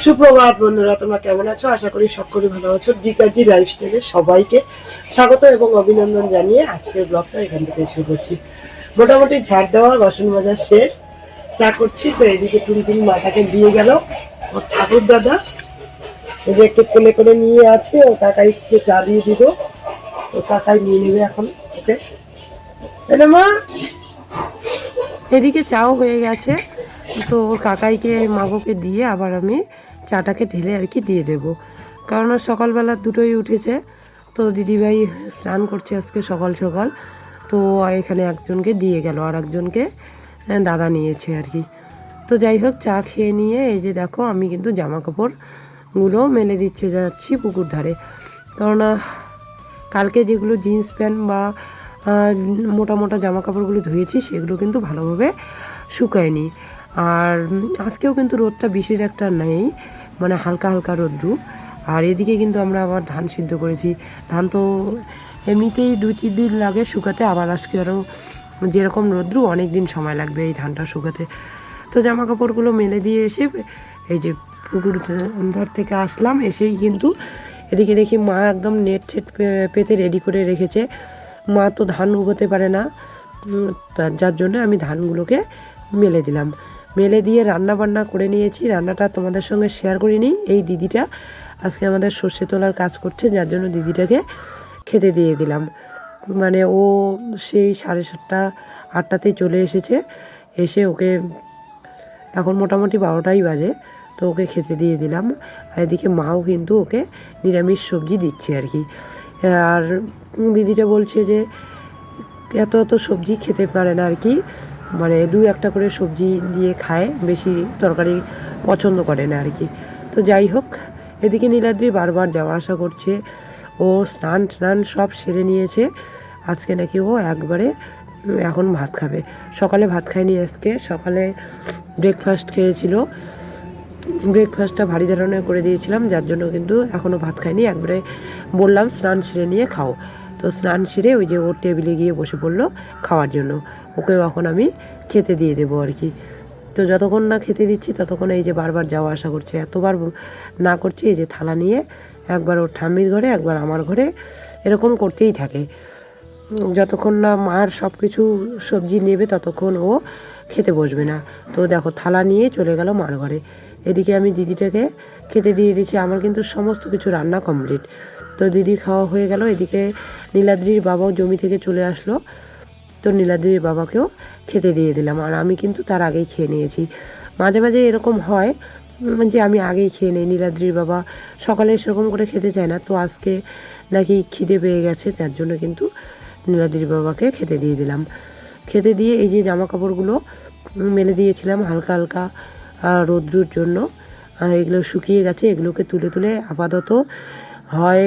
সুপ্রভাত বন্ধুরা, তোমরা কেমন আছো? আশা করি সকলে ভালো আছো। ডিকারজি লাইফস্টাইলে সবাইকে স্বাগত এবং অভিনন্দন জানিয়ে আজকের ব্লগটা এখান থেকে শুরু করছি। মোটামুটি ঝাড় দেওয়া, বাসন মাজা শেষ, চা করছি। তো এদিকে টুনটুনি মাথাকে দিয়ে গেল ওর ঠাকুর দাদা, এদিকে একটু কোলে করে নিয়ে আছে। ও কাকাইকে চা দিয়ে দিব, ও কাকাই নিয়ে নেবে এখন ওকে। মা, এদিকে চাও হয়ে গেছে, তো ওর কাকাইকে মাগোকে দিয়ে আবার আমি চাটাকে ঢেলে আর কি দিয়ে দেবো, কারণ সকালবেলা দুটোই উঠেছে। তো দিদিভাই স্নান করছে আজকে সকাল সকাল, তো এখানে একজনকে দিয়ে গেল আর একজনকে দাদা নিয়েছে আর কি। তো যাই হোক, চা খেয়ে নিয়ে এই যে দেখো আমি কিন্তু জামা কাপড়গুলো মেলে দিচ্ছে যাচ্ছি পুকুর ধারে, কেননা কালকে যেগুলো জিন্স প্যান্ট বা মোটা মোটা জামা কাপড়গুলো ধুয়েছি সেগুলো কিন্তু ভালোভাবে শুকায়নি। আর আজকেও কিন্তু রোদটা বিশেষ একটা নেই, মানে হালকা হালকা রোদ্রু। আর এদিকে কিন্তু আমরা আবার ধান সিদ্ধ করেছি। ধান তো এমনিতেই 2-3 দিন লাগে শুকাতে, আবার আজকে আরও যেরকম রোদ্রু অনেক দিন সময় লাগবে এই ধানটা শুকাতে। তো জামা কাপড়গুলো মেলে দিয়ে এসে এই যে পুকুর ধার থেকে আসলাম, এসেই কিন্তু এদিকে দেখি মা একদম নেট ঠেট পেতে রেডি করে রেখেছে। মা তো ধান উগোতে পারে না, যার জন্য আমি ধানগুলোকে মেলে দিলাম। মেলে দিয়ে রান্না বান্না করে নিয়েছি। রান্নাটা তোমাদের সঙ্গে শেয়ার করিনি। এই দিদিটা আজকে আমাদের সর্ষে তোলার কাজ করছে, যার জন্য দিদিটাকে খেতে দিয়ে দিলাম। মানে ও সেই 7:30-8টাতেই চলে এসেছে। এসে ওকে এখন মোটামুটি 12টাই বাজে, তো ওকে খেতে দিয়ে দিলাম। আর এদিকে মাও কিন্তু ওকে নিরামিষ সবজি দিচ্ছে আর কি। আর দিদিটা বলছে যে এত এত সবজি খেতে পারে না আর কি, মানে 2-1টা করে সবজি দিয়ে খায়, বেশি তরকারি পছন্দ করে না আর কি। তো যাই হোক, এদিকে নীলাদ্রি বারবার যাওয়া আসা করছে। ও স্নান সব সেরে নিয়েছে। আজকে নাকি ও একবারে এখন ভাত খাবে। সকালে ভাত খায়নি আজকে, সকালে ব্রেকফাস্ট খেয়েছিল। ব্রেকফাস্টটা ভারী ধরনের করে দিয়েছিলাম, যার জন্য কিন্তু এখনও ভাত খায়নি। একবারে বললাম স্নান সেরে নিয়ে খাও, তো স্নান সেরে ওই যে ওর টেবিলে গিয়ে বসে পড়লো খাওয়ার জন্য। ওকেও এখন আমি খেতে দিয়ে দেবো আর কি। তো যতক্ষণ না খেতে দিচ্ছি ততক্ষণ এই যে বারবার যাওয়া আসা করছে, এতবার না করছি। এই যে থালা নিয়ে একবার ওর ঠাম্মির ঘরে, একবার আমার ঘরে, এরকম করতেই থাকে। যতক্ষণ না মার সব কিছু সবজি নেবে ততক্ষণ ও খেতে বসবে না। তো দেখো থালা নিয়ে চলে গেল মার ঘরে। এদিকে আমি দিদিটাকে খেতে দিয়ে দিচ্ছি। আমার কিন্তু সমস্ত কিছু রান্না কমপ্লিট। তো দিদির খাওয়া হয়ে গেল। এদিকে নীলাদ্রির বাবাও জমি থেকে চলে আসলো, তো নীলাদ্রির বাবাকেও খেতে দিয়ে দিলাম। আর আমি কিন্তু তার আগেই খেয়ে নিয়েছি। মাঝে মাঝে এরকম হয় যে আমি আগেই খেয়ে নিই। নীলাদ্রির বাবা সকালে সেরকম করে খেতে চায় না, তো আজকে নাকি খিদে পেয়ে গেছে, তার জন্য কিন্তু নীলাদ্রির বাবাকে খেতে দিয়ে দিলাম। খেতে দিয়ে এই যে জামা কাপড়গুলো মেলে দিয়েছিলাম হালকা হালকা রৌদ্রুর জন্য, এগুলো শুকিয়ে গেছে। এগুলোকে তুলে তুলে আপাতত হয়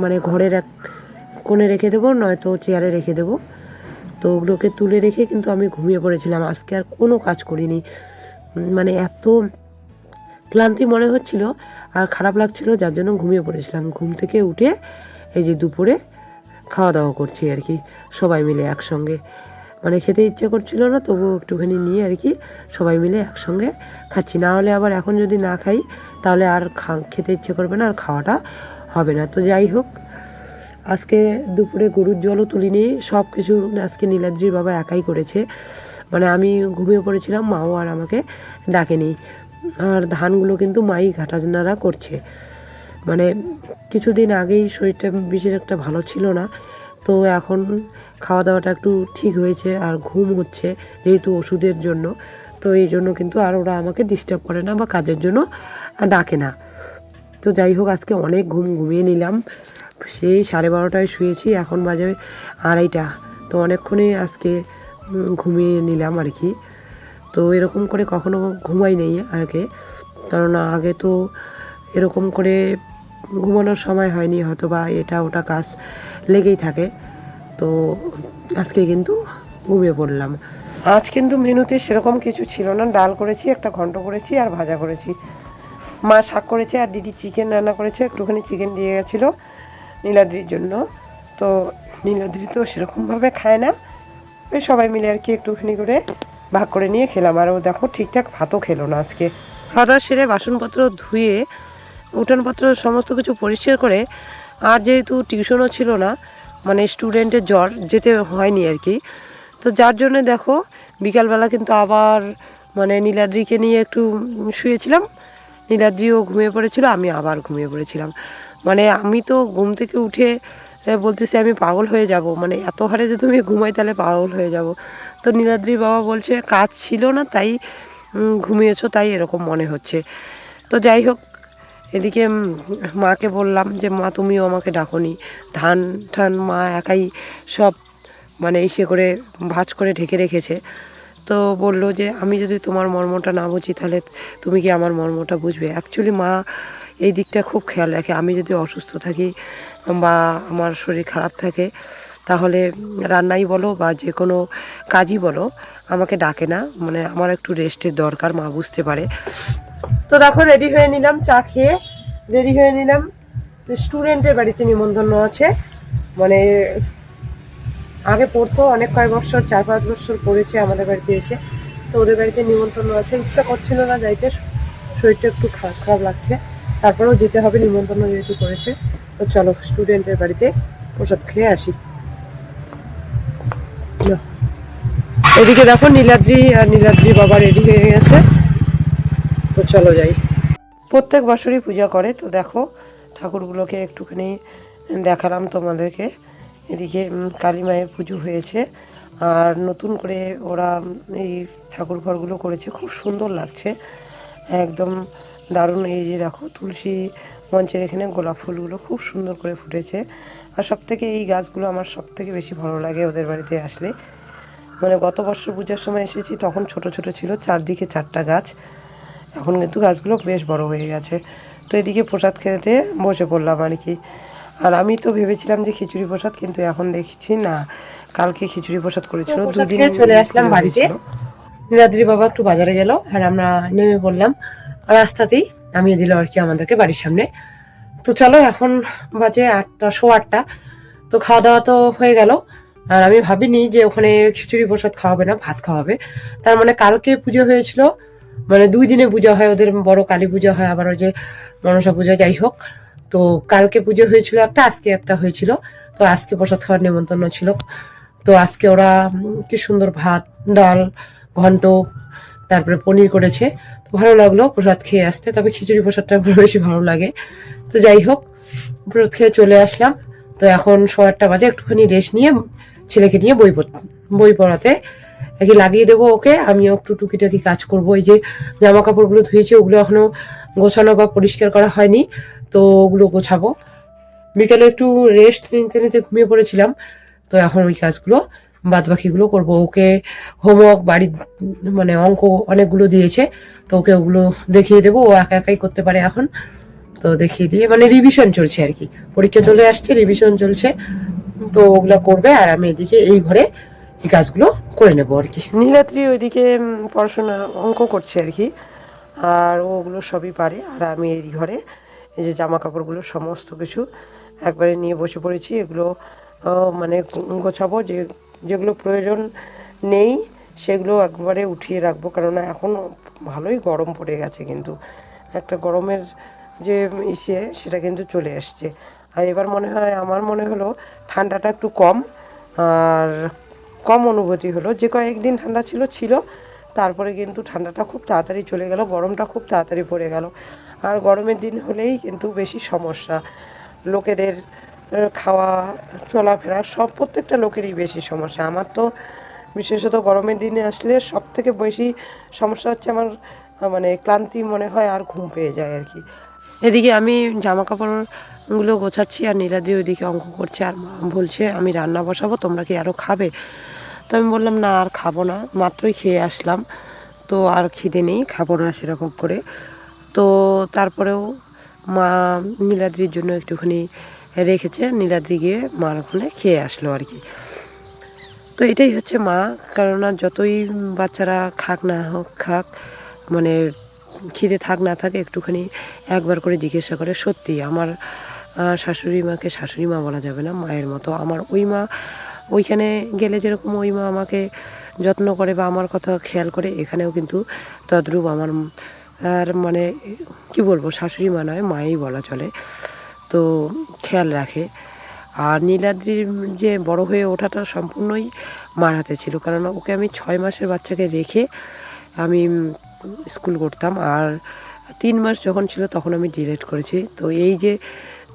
মানে ঘরের এক কোণে রেখে দেবো, নয়তো চেয়ারে রেখে দেবো। তো ওগুলোকে তুলে রেখে কিন্তু আমি ঘুমিয়ে পড়েছিলাম। আজকে আর কোনো কাজ করিনি, মানে এত ক্লান্তি মনে হচ্ছিল আর খারাপ লাগছিল, যার জন্য ঘুমিয়ে পড়েছিলাম। ঘুম থেকে উঠে এই যে দুপুরে খাওয়া দাওয়া করছি আর কি, সবাই মিলে একসঙ্গে। মানে খেতে ইচ্ছে করছিল না, তবুও একটুখানি নিয়ে আর কি সবাই মিলে একসঙ্গে খাচ্ছি। না হলে আবার এখন যদি না খাই তাহলে আর খেতে ইচ্ছে করবে না, আর খাওয়াটা হবে না। তো যাই হোক, আজকে দুপুরে গরুর জলও তুলিনি, সব কিছু আজকে নীলাদ্রির বাবা একাই করেছে। মানে আমি ঘুমিয়ে পড়েছিলাম, মাও আর আমাকে ডাকেনি। আর ধানগুলো কিন্তু মাই ঘাটানাড়া করছে। মানে কিছুদিন আগেই শরীরটা বিশেষ একটা ভালো ছিল না, তো এখন খাওয়া দাওয়াটা একটু ঠিক হয়েছে আর ঘুম হচ্ছে যেহেতু ওষুধের জন্য। তো এই জন্য কিন্তু আর ওরা আমাকে ডিস্টার্ব করে না বা কাজের জন্য ডাকে না। তো যাই হোক, আজকে অনেক ঘুমিয়ে নিলাম। সেই 12:30টায় শুয়েছি, এখন বাজে 2:30টা। তো অনেকক্ষণই আজকে ঘুমিয়ে নিলাম আর কি। তো এরকম করে কখনো ঘুমাই নেই আগে, কারণ আগে তো এরকম করে ঘুমানোর সময় হয়নি, হয়তো বা এটা ওটা কাজ লেগেই থাকে। তো আজকে কিন্তু ঘুমিয়ে পড়লাম। আজ কিন্তু মেনুতে সেরকম কিছু ছিল না। ডাল করেছি, একটা ঘন্ট করেছি আর ভাজা করেছি। মা শাক করেছে আর দিদি চিকেন রান্না করেছে, একটুখানি চিকেন দিয়ে গেছিলো নীলাদ্রির জন্য। তো নীলাদ্রি তো সেরকমভাবে খায় না, ওই সবাই মিলে আর কি একটুখানি করে ভাগ করে নিয়ে খেলাম। আর ও দেখো ঠিকঠাক ভাতও খেলো না আজকে, খাওয়া দাওয়া সেরে বাসনপত্র ধুয়ে উঠানপত্র সমস্ত কিছু পরিষ্কার করে, আর যেহেতু টিউশনও ছিল না, মানে স্টুডেন্টের জ্বর, যেতে হয়নি আর কি। তো যার জন্যে দেখো বিকালবেলা কিন্তু আবার মানে নীলাদ্রিকে নিয়ে একটু শুয়েছিলাম, নীলাদ্রিও ঘুমিয়ে পড়েছিল, আমি আবার ঘুমিয়ে পড়েছিলাম। মানে আমি তো ঘুম থেকে উঠে বলতেছি আমি পাগল হয়ে যাব, মানে এত হারে যদি আমি ঘুমাই তাহলে পাগল হয়ে যাব। তো নীলাদ্রির বাবা বলছে কাজ ছিল না তাই ঘুমিয়েছো, তাই এরকম মনে হচ্ছে। তো যাই হোক, এদিকে মাকে বললাম যে মা তুমিও আমাকে ডাকোনি, ধান ঠান মা একাই সব মানে ইসে করে ভাঁজ করে ঢেকে রেখেছে। তো বলল যে আমি যদি তোমার মর্মটা না বুঝি তাহলে তুমি কি আমার মর্মটা বুঝবে। অ্যাকচুয়ালি মা এই দিকটা খুব খেয়াল রাখে, আমি যদি অসুস্থ থাকি বা আমার শরীর খারাপ থাকে তাহলে রান্নাই বলো বা যে কোনো কাজই বলো আমাকে ডাকে না, মানে আমার একটু রেস্টের দরকার, মা বুঝতে পারে। তো দেখো রেডি হয়ে নিলাম, চা খেয়ে রেডি হয়ে নিলাম। স্টুডেন্টের বাড়িতে নিমন্ত্রণ আছে, মানে আগে পড়তো অনেক কয়েক বছর, 4-5 বছর পড়েছে আমাদের বাড়িতে এসে। তো ওদের বাড়িতে নিমন্ত্রণ আছে, ইচ্ছা করছিল না যাইতে, শরীরটা একটু খারাপ খারাপ লাগছে, তারপরেও যেতে হবে, নিমন্ত্রণ যেহেতু করেছে। তো চলো স্টুডেন্টের বাড়িতে প্রসাদ খেয়ে আসি। এদিকে দেখো নীলাদ্রি আর নীলাদ্রি বাবা রেডি হয়ে গেছে, তো চলো যাই। প্রত্যেক বছরই পূজা করে, তো দেখো ঠাকুরগুলোকে একটুখানি দেখালাম তোমাদেরকে। এদিকে কালী মায়ের পুজো হয়েছে, আর নতুন করে ওরা এই ঠাকুর ঘরগুলো করেছে, খুব সুন্দর লাগছে, একদম দারুণ। এই যে দেখো তুলসী মঞ্চের এখানে গোলাপ ফুলগুলো খুব সুন্দর করে ফুটেছে। আর সবথেকে এই গাছগুলো আমার সবথেকে বেশি ভালো লাগে ওদের বাড়িতে আসলে। মানে গত বছর পূজার সময় এসেছি তখন ছোট ছোট ছিল, চারদিকে 4টা গাছ, এখন কিন্তু গাছগুলো বেশ বড় হয়ে গেছে। তো এদিকে প্রসাদ খেতে বসে পড়লাম আর কি। আর আমি তো ভেবেছিলাম যে খিচুড়ি প্রসাদ, কিন্তু এখন দেখছি না, কালকে খিচুড়ি প্রসাদ করেছিল, 2 দিন চলে আসলাম বাড়িতে। নীলাদ্রি বাবা একটু বাজারে গেল আর আমরা নেমে পড়লাম, রাস্তাতেই নামিয়ে দিল আর কি আমাদেরকে বাড়ির সামনে। তো চলো এখন বাজে 8টা, 8:15। তো খাওয়া দাওয়া তো হয়ে গেল, আর আমি ভাবিনি যে ওখানে খিচুড়ি প্রসাদ খাওয়াবে না, ভাত খাওয়াবে। তার মানে কালকে পুজো হয়েছিল, মানে 2 দিনে পূজা হয় ওদের, বড় কালী পূজা হয়, আবার ওই যে মনসা পূজা, যাই হোক। তো কালকে পুজো হয়েছিল একটা, আজকে একটা হয়েছিল। তো আজকে প্রসাদ খাওয়ার নিমন্ত্রণ ছিল। তো আজকে ওরা কি সুন্দর ভাত, ডাল, ঘন্ট, তারপরে পনির করেছে। তো ভালো লাগলো প্রসাদ খেয়ে আসতে, তবে খিচুড়ি প্রসাদটা আমার বেশি ভালো লাগে। তো যাই হোক, প্রসাদ খেয়ে চলে আসলাম। তো এখন 8:15 বাজে, একটুখানি রেস্ট নিয়ে ছেলেকে নিয়ে বই পড়াতে আর কি লাগিয়ে দেবো ওকে। আমিও একটু টুকিটাকি কাজ করবো, এই যে জামা কাপড়গুলো ধুয়েছি ওগুলো এখনো গোছানো বা পরিষ্কার করা হয়নি, তো ওগুলো গোছাবো। বিকেলে একটু রেস্ট নিতে নিতে ঘুমিয়ে পড়েছিলাম, তো এখন ওই কাজগুলো বাদ বাকিগুলো করবো। ওকে হোমওয়ার্ক বাড়ির মানে অঙ্ক অনেকগুলো দিয়েছে, তো ওকে ওগুলো দেখিয়ে দেবো, ও একা একাই করতে পারে এখন। তো দেখিয়ে দিয়ে মানে রিভিশন চলছে আর কি, পরীক্ষা চলে আসছে, রিভিশন চলছে, তো ওগুলো করবে আর আমি এদিকে এই ঘরে এই কাজগুলো করে নেবো আর কি। নীলাদ্রি ওইদিকে পড়াশোনা অঙ্ক করছে আর কি, আর ওগুলো সবই পারে। আর আমি এই ঘরে এই যে জামা কাপড়গুলো সমস্ত কিছু একবারে নিয়ে বসে পড়েছি, এগুলো মানে গোছাবো, যেগুলো প্রয়োজন নেই সেগুলো একবারে উঠিয়ে রাখবো, কেননা এখন ভালোই গরম পড়ে গেছে, কিন্তু একটা গরমের যে সেটা কিন্তু চলে আসছে। আর এবার মনে হয়, আমার মনে হলো ঠান্ডাটা একটু কম, আর কম অনুভূতি হলো। যে কয়েকদিন ঠান্ডা ছিল, তারপরে কিন্তু ঠান্ডাটা খুব তাড়াতাড়ি চলে গেল, গরমটা খুব তাড়াতাড়ি পড়ে গেল। আর গরমের দিন হলেই কিন্তু বেশি সমস্যা, লোকেদের খাওয়া চলাফেরা সব, প্রত্যেকটা লোকেরই বেশি সমস্যা। আমার তো বিশেষত গরমের দিনে আসলে সব থেকে বেশি সমস্যা হচ্ছে আমার, মানে ক্লান্তি মনে হয় আর ঘুম পেয়ে যায় আর কি। এদিকে আমি জামা কাপড়গুলো গোছাচ্ছি আর নীলাদি ওইদিকে অঙ্ক করছে, আর মা বলছে আমি রান্না বসাবো, তোমরা কি আরও খাবে? তো আমি বললাম না আর খাবো না, মাত্রই খেয়ে আসলাম, তো আর খিদে নেই, খাবো না সেরকম করে। তো তারপরেও মা নীলাদ্রির জন্য একটুখানি রেখেছে, নীলাদ্রি গিয়ে মার ওখানে খেয়ে আসলো আর কি। তো এটাই হচ্ছে মা, কেননা যতই বাচ্চারা খাক না হোক খাক, মানে খিদে থাক না থাকে একটুখানি একবার করে জিজ্ঞাসা করে। সত্যি আমার শাশুড়ি মাকে শাশুড়ি মা বলা যাবে না, মায়ের মতো। আমার ওই মা ওইখানে গেলে যেরকম ওই মা আমাকে যত্ন করে বা আমার কথা খেয়াল করে, এখানেও কিন্তু তদ্রূপ আমার আর মানে কি বলবো, শাশুড়ি মা নয়, মাই বলা চলে। তো খেয়াল রাখে। আর নীলাদ্রির যে বড় হয়ে ওঠাটা সম্পূর্ণই মার হাতে ছিল, কারণ ওকে আমি 6 মাসের বাচ্চাকে রেখে আমি স্কুল করতাম। আর 3 মাস যখন ছিল তখন আমি ডিলেট করেছি। তো এই যে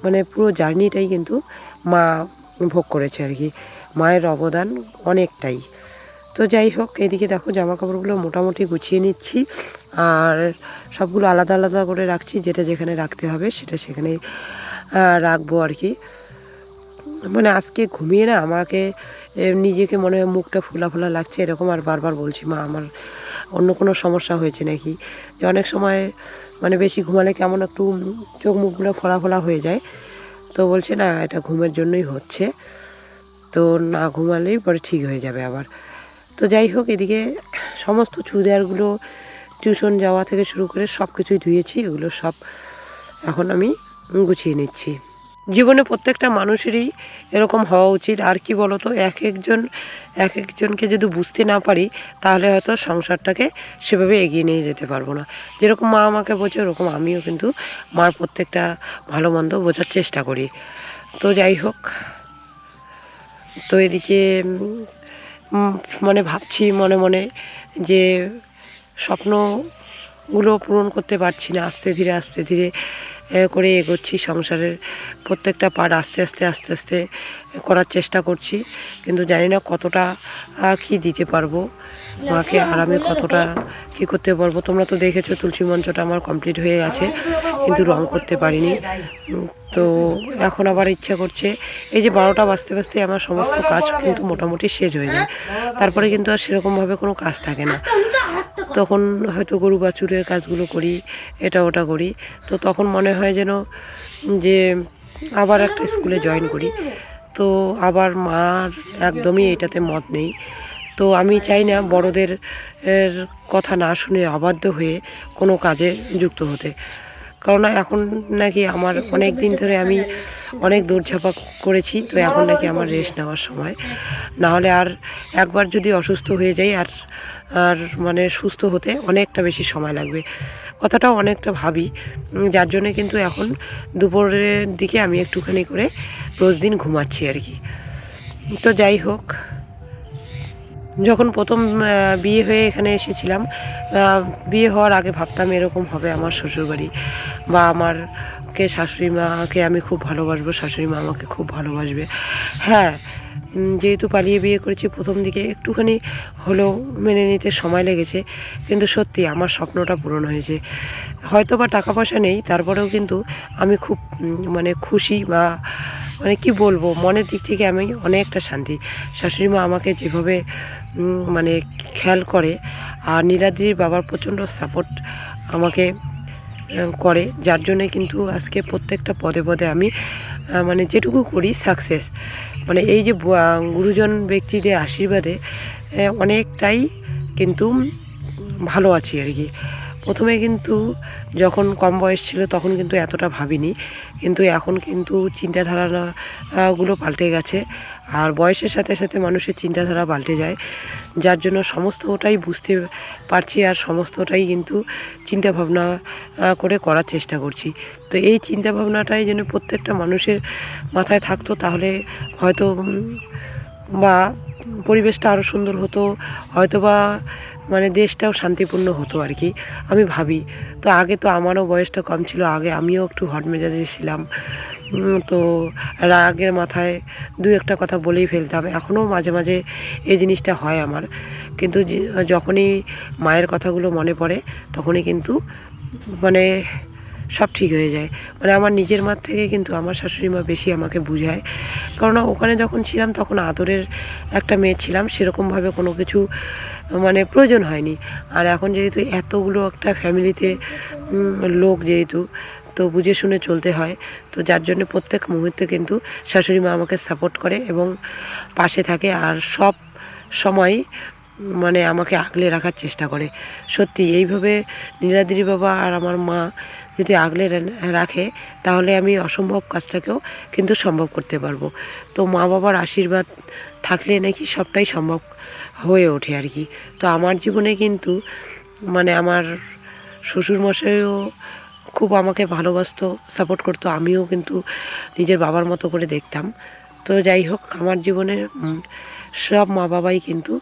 মানে পুরো জার্নিটাই কিন্তু মা ভোগ করেছে আর কি, মায়ের অবদান অনেকটাই। তো যাই হোক, এদিকে দেখো জামা কাপড়গুলো মোটামুটি গুছিয়ে নিচ্ছি, আর সবগুলো আলাদা আলাদা করে রাখছি, যেটা যেখানে রাখতে হবে সেটা সেখানেই রাখবো আর কি। মানে আজকে ঘুমিয়ে না আমাকে নিজেকে মনে হয় মুখটা ফোলা ফোলা লাগছে এরকম, আর বারবার বলছি মা আমার অন্য কোনো সমস্যা হয়েছে নাকি। যে অনেক সময় মানে বেশি ঘুমালে কেমন একটু চোখ মুখগুলো ফোলা ফোলা হয়ে যায়। তো বলছে না, এটা ঘুমের জন্যই হচ্ছে, তো না ঘুমালেই পরে ঠিক হয়ে যাবে আবার। তো যাই হোক, এদিকে সমস্ত চুড়িদারগুলো টিউশন যাওয়া থেকে শুরু করে সব কিছুই ধুয়েছি, এগুলো সব এখন আমি গুছিয়ে নিচ্ছি। জীবনে প্রত্যেকটা মানুষেরই এরকম হওয়া উচিত। আর কি বলতো, এক একজনকে যদি বুঝতে না পারি তাহলে হয়তো সংসারটাকে সেভাবে এগিয়ে নিয়ে যেতে পারবো না। যেরকম মা আমাকে বোঝে, ওরকম আমিও কিন্তু মার প্রত্যেকটা ভালো মন্দ বোঝার চেষ্টা করি। তো যাই হোক, তো এদিকে মানে ভাবছি মনে মনে যে স্বপ্নগুলো পূরণ করতে পারছি না, আস্তে ধীরে করে এগোচ্ছি, সংসারের প্রত্যেকটা পার্ট আস্তে আস্তে করার চেষ্টা করছি, কিন্তু জানি না কতটা কি দিতে পারবো মাকে, আর আমি কতটা কী করতে পারবো। তোমরা তো দেখেছো তুলসী মঞ্চটা আমার কমপ্লিট হয়ে গেছে, কিন্তু রং করতে পারিনি। তো এখন আবার ইচ্ছা করছে, এই যে 12টা বাজতে আমার সমস্ত কাজ কিন্তু মোটামুটি শেষ হয়ে যায়, তারপরে কিন্তু আর সেরকমভাবে কোনো কাজ থাকে না। তখন হয়তো গরু বাছুরের কাজগুলো করি, এটা ওটা করি। তো তখন মনে হয় যেন যে আবার একটা স্কুলে জয়েন করি। তো আবার মার একদমই এটাতে মত নেই। তো আমি চাই না বড়দের কথা না শুনে অবাধ্য হয়ে কোনো কাজে যুক্ত হতে, কারণ এখন নাকি আমার অনেক দিন ধরে আমি অনেক দৌড়ঝাঁপা করেছি, তো এখন নাকি আমার রেস্ট নেওয়ার সময়। না হলে আর একবার যদি অসুস্থ হয়ে যাই আর আর মানে সুস্থ হতে অনেকটা বেশি সময় লাগবে, কথাটাও অনেকটা ভাবি। যার জন্যে কিন্তু এখন দুপুরের দিকে আমি একটুখানি করে রোজ দিন ঘুমাচ্ছি আর কি। তো যাই হোক, যখন প্রথম বিয়ে হয়ে এখানে এসেছিলাম, বিয়ে হওয়ার আগে ভাবতাম এরকম হবে আমার শ্বশুরবাড়ি, বা আমারকে শাশুড়ি মাকে আমি খুব ভালোবাসবো, শাশুড়ি মা আমাকে খুব ভালোবাসবে। হ্যাঁ, যেহেতু পালিয়ে বিয়ে করেছি, প্রথম দিকে একটুখানি হলেও মেনে নিতে সময় লেগেছে, কিন্তু সত্যি আমার স্বপ্নটা পূরণ হয়েছে। হয়তো বা টাকা পয়সা নেই, তারপরেও কিন্তু আমি খুব মানে খুশি, বা মানে কি বলবো, মনের দিক থেকে আমি অনেকটা শান্তি। শাশুড়ি মা আমাকে যেভাবে মানে খেয়াল করে, আর নীলাদ্রির বাবার প্রচণ্ড সাপোর্ট আমাকে করে, যার জন্যে কিন্তু আজকে প্রত্যেকটা পদে পদে আমি মানে যেটুকু করি সাকসেস। মানে এই যে গুরুজন ব্যক্তিদের আশীর্বাদে অনেকটাই কিন্তু ভালো আছি আর কি। প্রথমে কিন্তু যখন কম বয়স ছিল তখন কিন্তু এতটা ভাবিনি, কিন্তু এখন কিন্তু চিন্তাধারাগুলো পাল্টে গেছে, আর বয়সের সাথে সাথে মানুষের চিন্তাধারা পাল্টে যায়, যার জন্য সমস্তটাই বুঝতে পারছি, আর সমস্তটাই কিন্তু চিন্তাভাবনা করে করার চেষ্টা করছি। তো এই চিন্তাভাবনাটাই যেন প্রত্যেকটা মানুষের মাথায় থাকতো, তাহলে হয়তো বা পরিবেশটা আরও সুন্দর হতো, হয়তো বা মানে দেশটাও শান্তিপূর্ণ হতো আর কি, আমি ভাবি। তো আগে তো আমারও বয়সটা কম ছিল, আগে আমিও একটু হট মেজাজে ছিলাম, তো রাগের মাথায় দু একটা কথা বলেই ফেলতাম, এখনও মাঝে মাঝে এই জিনিসটা হয় আমার। কিন্তু যখনই মায়ের কথাগুলো মনে পড়ে তখনই কিন্তু মানে সব ঠিক হয়ে যায়। মানে আমার নিজের মার থেকে কিন্তু আমার শাশুড়ি মা বেশি আমাকে বুঝায়, কারণ ওখানে যখন ছিলাম তখন আদরের একটা মেয়ে ছিলাম, সেরকমভাবে কোনো কিছু মানে প্রয়োজন হয়নি। আর এখন যেহেতু এতগুলো একটা ফ্যামিলিতে লোক যেহেতু, তো বুঝে শুনে চলতে হয়, তো যার জন্য প্রত্যেক মুহূর্তে কিন্তু শাশুড়ি মা আমাকে সাপোর্ট করে এবং পাশে থাকে, আর সব সময় মানে আমাকে আগলে রাখার চেষ্টা করে। সত্যি এইভাবে নীলাদ্রি বাবা আর আমার মা যদি আগলে রাখে, তাহলে আমি অসম্ভব কাজটাকেও কিন্তু সম্ভব করতে পারবো। তো মা বাবার আশীর্বাদ থাকলে নাকি সবটাই সম্ভব হয়ে ওঠে আর কি। তো আমার জীবনে কিন্তু মানে আমার শ্বশুরমশাইও খুব আমাকে ভালোবাসতো, সাপোর্ট করতো, আমিও কিন্তু নিজের বাবার মতো করে দেখতাম। তো যাই হোক, আমার জীবনে সব মা বাবাই কিন্তু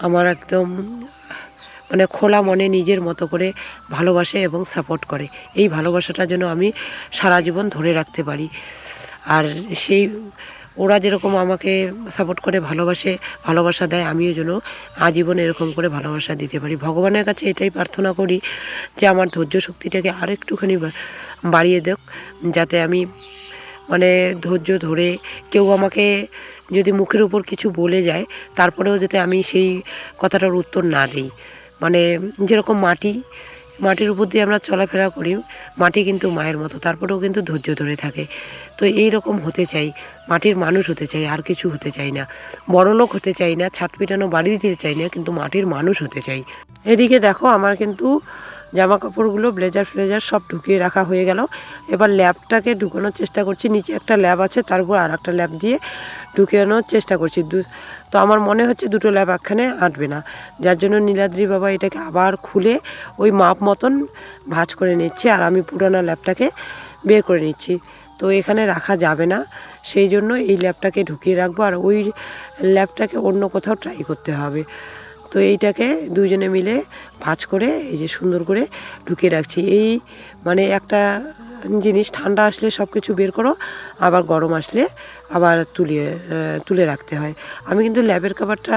আমার একদম মানে খোলা মনে নিজের মতো করে ভালোবাসে এবং সাপোর্ট করে। এই ভালোবাসাটা যেন আমি সারা জীবন ধরে রাখতে পারি। আর সেই ওরা যেরকম আমাকে সাপোর্ট করে ভালোবাসা দেয়, আমিও যেন আজীবন এরকম করে ভালোবাসা দিতে পারি। ভগবানের কাছে এটাই প্রার্থনা করি যে আমার ধৈর্য শক্তিটাকে আরেকটুখানি বাড়িয়ে দেক, যাতে আমি মানে ধৈর্য ধরে, কেউ আমাকে যদি মুখের উপর কিছু বলে যায় তারপরেও যাতে আমি সেই কথাটার উত্তর না দিই। মানে যেরকম মাটির উপর দিয়ে আমরা চলাফেরা করি, মাটি কিন্তু মায়ের মতো, তারপরেও কিন্তু ধৈর্য ধরে থাকে। তো এই রকম হতে চাই, মাটির মানুষ হতে চাই, আর কিছু হতে চাই না। বড়লোক হতে চাই না, ছাদ পিটানো বাড়ি দিতে চাই না, কিন্তু মাটির মানুষ হতে চাই। এদিকে দেখো, আমার কিন্তু জামা কাপড়গুলো ব্লেজার ফ্লেজার সব ঢুকিয়ে রাখা হয়ে গেল। এবার ল্যাবটাকে ঢুকানোর চেষ্টা করছি। নিচে একটা ল্যাব আছে, তার উপর আর একটা ল্যাব দিয়ে ঢুকানোর চেষ্টা করছি। তো আমার মনে হচ্ছে দুটো ল্যাব একখানে আঁটবে না, যার জন্য নীলাদ্রি বাবা এটাকে আবার খুলে ওই মাপ মতন ভাঁজ করে নিচ্ছে, আর আমি পুরানো ল্যাবটাকে বের করে নিচ্ছি। তো এখানে রাখা যাবে না, সেই জন্য এই ল্যাবটাকে ঢুকিয়ে রাখবো, আর ওই ল্যাবটাকে অন্য কোথাও ট্রাই করতে হবে। তো এইটাকে দুজনে মিলে ভাঁজ করে এই যে সুন্দর করে ঢুকিয়ে রাখছি। এই মানে একটা জিনিস, ঠান্ডা আসলে সব কিছু বের করো, আবার গরম আসলে আবার তুলে রাখতে হয়। আমি কিন্তু ল্যাবের কাভারটা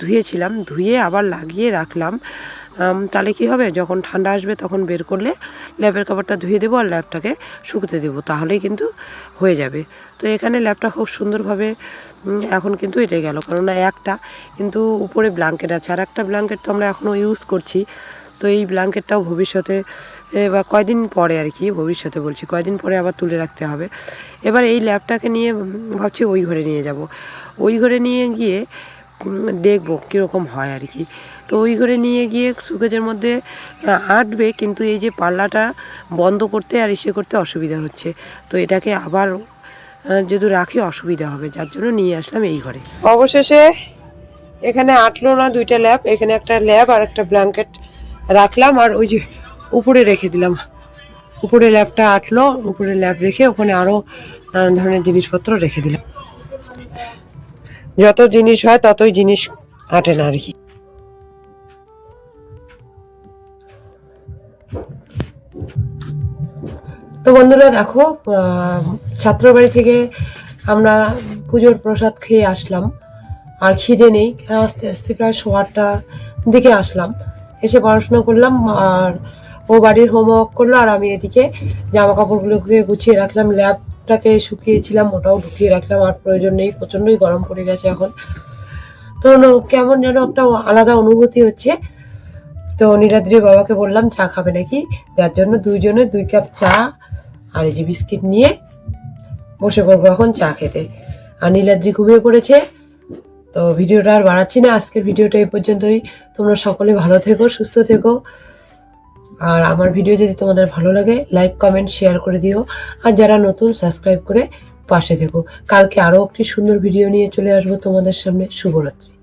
ধুয়েছিলাম, ধুয়ে আবার লাগিয়ে রাখলাম। তাহলে কী হবে, যখন ঠান্ডা আসবে তখন বের করলে ল্যাবের কাভারটা ধুয়ে দেবো আর ল্যাবটাকে শুকোতে দেবো, তাহলেই কিন্তু হয়ে যাবে। তো এখানে ল্যাবটা খুব সুন্দরভাবে এখন কিন্তু এটাই গেল, কেননা একটা কিন্তু উপরে ব্ল্যাঙ্কেট আছে, আর একটা ব্ল্যাঙ্কেট তো আমরা এখনও ইউজ করছি। তো এই ব্ল্যাঙ্কেটটাও ভবিষ্যতে বা কয়দিন পরে আর কি, ভবিষ্যতে বলছি, কয়দিন পরে আবার তুলে রাখতে হবে। এবার এই ল্যাবটাকে নিয়ে ভাবছি ওই ঘরে নিয়ে যাব। ওই ঘরে নিয়ে গিয়ে দেখবো কীরকম হয় আর কি। তো ওই ঘরে নিয়ে গিয়ে সুকেজের মধ্যে আঁটবে, কিন্তু এই যে পাল্লাটা বন্ধ করতে আর ইসে করতে অসুবিধা হচ্ছে। তো এটাকে আবার যদি রাখি অসুবিধা হবে, যার জন্য নিয়ে আসলাম এই ঘরে। অবশেষে এখানে আটলো না দুইটা ল্যাব, এখানে একটা ল্যাব আর একটা ব্ল্যাঙ্কেট রাখলাম, আর ওই যে উপরে রেখে দিলাম। উপরে ল্যাবটা আটলো, উপরে ল্যাব রেখে ওখানে আরো নানান ধরনের জিনিসপত্র রেখে দিলাম। যত জিনিস হয় ততই জিনিস আটে না আর কি। তো বন্ধুরা দেখো, ছাত্রবাড়ি থেকে আমরা পুজোর প্রসাদ খেয়ে আসলাম, আর খিদে নেই, আস্তে আস্তে প্রায় 8:30 দিকে আসলাম। এসে পড়াশোনা করলাম, আর ও বাড়ির হোমওয়ার্ক করলো, আর আমি এদিকে জামা কাপড়গুলোকে গুছিয়ে রাখলাম। ল্যাবটাকে শুকিয়েছিলাম, ওটাও ঢুকিয়ে রাখলাম, আর প্রয়োজন নেই, প্রচণ্ডই গরম পড়ে গেছে এখন। তো কেমন যেন একটা আলাদা অনুভূতি হচ্ছে। তো নীলাদ্রির বাবাকে বললাম চা খাবে নাকি, যার জন্য দুইজনে 2 কাপ চা আর এই যে বিস্কিট নিয়ে বসে পড়বো এখন চা খেতে। আর নীলাদ্রি ঘুমিয়ে পড়েছে। তো ভিডিওটা আর বাড়াচ্ছি না, আজকের ভিডিওটা এই পর্যন্তই। তোমরা সকলে ভালো থেকো, সুস্থ থেকো, আর আমার ভিডিও যদি তোমাদের ভালো লাগে লাইক কমেন্ট শেয়ার করে দিও, আর যারা নতুন সাবস্ক্রাইব করে পাশে থেকো। কালকে আরো একটি সুন্দর ভিডিও নিয়ে চলে আসবো তোমাদের সামনে। শুভরাত্রি।